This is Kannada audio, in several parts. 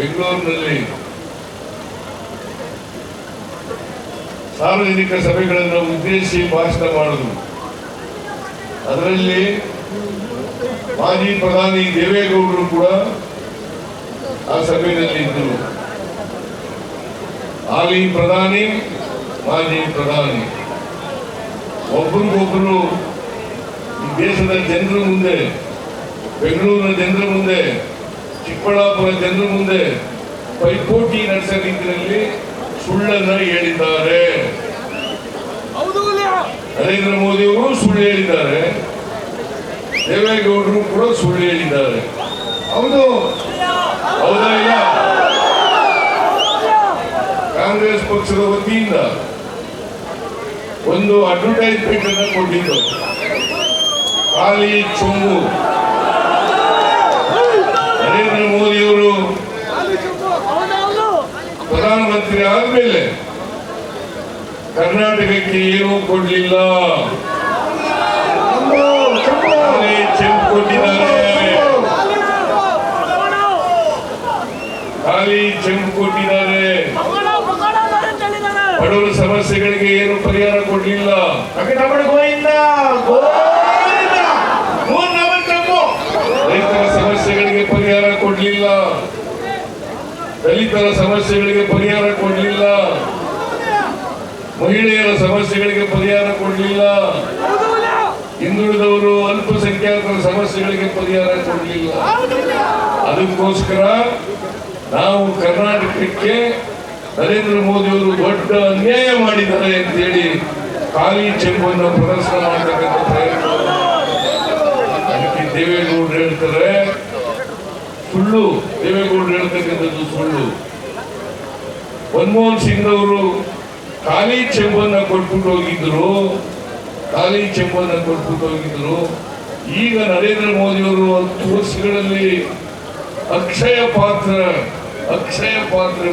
ಬೆಂಗಳೂರಿನಲ್ಲಿ ಸಾರ್ವಜನಿಕ ಸಭೆಗಳನ್ನು ಉದ್ದೇಶಿಸಿ ಭಾಷಣ ಮಾಡಿದ್ರು. ಅದರಲ್ಲಿ ಮಾಜಿ ಪ್ರಧಾನಿ ದೇವೇಗೌಡರು ಕೂಡ ಆ ಸಭೆಯಲ್ಲಿ ಇದ್ದರು. ಹಾಲಿ ಪ್ರಧಾನಿ, ಮಾಜಿ ಪ್ರಧಾನಿ ಒಬ್ಬರಿಗೊಬ್ಬರು ಈ ದೇಶದ ಜನರ ಮುಂದೆ, ಬೆಂಗಳೂರಿನ ಜನರ ಮುಂದೆ, ಚಿಕ್ಕಬಳ್ಳಾಪುರ ಜನರ ಮುಂದೆ ಪೈಪೋಟಿ ನಡೆಸೋ ರೀತಿಯಲ್ಲಿ ಸುಳ್ಳನ್ನ ಹೇಳಿದ್ದಾರೆ. ನರೇಂದ್ರ ಮೋದಿ ಅವರು ಸುಳ್ಳು ಹೇಳಿದ್ದಾರೆ, ದೇವೇಗೌಡರು ಕೂಡ ಸುಳ್ಳು ಹೇಳಿದ್ದಾರೆ. ಹೌದು, ಹೌದಾ ಇಲ್ಲ? ಕಾಂಗ್ರೆಸ್ ಪಕ್ಷದ ವತಿಯಿಂದ ಒಂದು ಅಡ್ವರ್ಟೈಸ್ಮೆಂಟ್ ಅನ್ನು ಕೊಟ್ಟಿದ್ದು, ಖಾಲಿ ಚೊಂಬು. ನರೇಂದ್ರ ಮೋದಿಯವರು ಪ್ರಧಾನಮಂತ್ರಿ ಆದ್ಮೇಲೆ ಕರ್ನಾಟಕಕ್ಕೆ ಏನೂ ಕೊಡ್ಲಿಲ್ಲ, ಖಾಲಿ ಚೆಂಬು ಕೊಟ್ಟಿದ್ದಾರೆ. ಖಾಲಿ ಚೆಂಬು ಕೊಟ್ಟಿದ್ದಾರೆ. ಬಡವರ ಸಮಸ್ಯೆಗಳಿಗೆ ಏನು ಪರಿಹಾರ ಕೊಡ್ಲಿಲ್ಲ. ರೈತರ ಸಮಸ್ಯೆಗಳಿಗೆ ಪರಿಹಾರ ಕೊಡ್ಲಿಲ್ಲ, ದಲಿತರ ಸಮಸ್ಯೆಗಳಿಗೆ ಪರಿಹಾರ ಕೊಡ್ಲಿಲ್ಲ, ಮಹಿಳೆಯರ ಸಮಸ್ಯೆಗಳಿಗೆ ಪರಿಹಾರ ಕೊಡ್ಲಿಲ್ಲ, ಹಿಂದುಳಿದವರು ಅಲ್ಪಸಂಖ್ಯಾತರ ಸಮಸ್ಯೆಗಳಿಗೆ ಪರಿಹಾರ ಕೊಡ್ಲಿಲ್ಲ. ಅದಕ್ಕೋಸ್ಕರ ನಾವು ಕರ್ನಾಟಕಕ್ಕೆ ನರೇಂದ್ರ ಮೋದಿ ಅವರು ದೊಡ್ಡ ಅನ್ಯಾಯ ಮಾಡಿದ್ದಾರೆ ಅಂತೇಳಿ ಖಾಲಿ ಚೆಂಬನ್ನು ಪ್ರದರ್ಶನ ಮಾಡತಕ್ಕಂಥ ಪ್ರಯತ್ನ. ಅದಕ್ಕೆ ದೇವೇಗೌಡರು ಹೇಳ್ತಾರೆ ಸುಳ್ಳು, ದೇವೇಗೌಡರು ಹೇಳ್ತಕ್ಕಂಥದ್ದು ಸುಳ್ಳು. ಮನಮೋಹನ್ ಸಿಂಗ್ ಅವರು ಖಾಲಿ ಚೆಂಬನ್ನು ಕೊಟ್ಬಿಟ್ಟು ಹೋಗಿದ್ರು, ಖಾಲಿ ಚೆಂಬನ್ನು ಕೊಟ್ಬಿಟ್ಟು ಹೋಗಿದ್ರು. ಈಗ ನರೇಂದ್ರ ಮೋದಿ ಅವರು 10 ವರ್ಷಗಳಲ್ಲಿ ಅಕ್ಷಯ ಪಾತ್ರ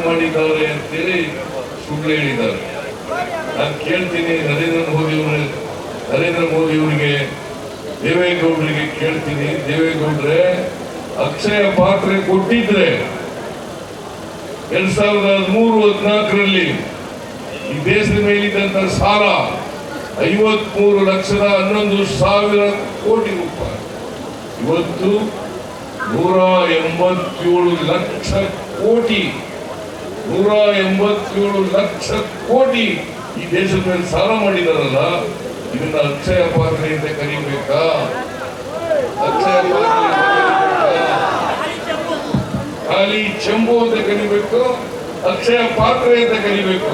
ಮಾಡಿದ್ದಾರೆ ಅಂತೇಳಿ ಸುಳ್ಳು ಹೇಳಿದ್ದಾರೆ. ನಾನು ಕೇಳ್ತೀನಿ ನರೇಂದ್ರ ಮೋದಿ ಅವರಿಗೆ, ದೇವೇಗೌಡರಿಗೆ ಕೇಳ್ತೀನಿ, ದೇವೇಗೌಡ್ರೆ ಅಕ್ಷಯ ಪಾತ್ರೆ ಕೊಟ್ಟಿದ್ರೆ 2013-14ರಲ್ಲಿ ಈ ದೇಶದ ಮೇಲಿದ್ದಂತ ಸಾಲ 53,11,000 ಕೋಟಿ ರೂಪಾಯಿ. ಇವತ್ತು 187 ಲಕ್ಷ ಕೋಟಿ, 187 ಲಕ್ಷ ಕೋಟಿ ಈ ದೇಶದ ಮೇಲೆ ಸಾಲ ಮಾಡಿದಾರಲ್ಲ, ಇದನ್ನ ಅಕ್ಷಯ ಪಾತ್ರೆ ಅಂತ ಕರಿಬೇಕಾ? ಅಕ್ಷಯ ಪಾತ್ರೆ ಖಾಲಿ ಚೆಂಬು ಅಂತ ಕರಿಬೇಕು, ಅಕ್ಷಯ ಪಾತ್ರೆ ಅಂತ ಕರಿಬೇಕು.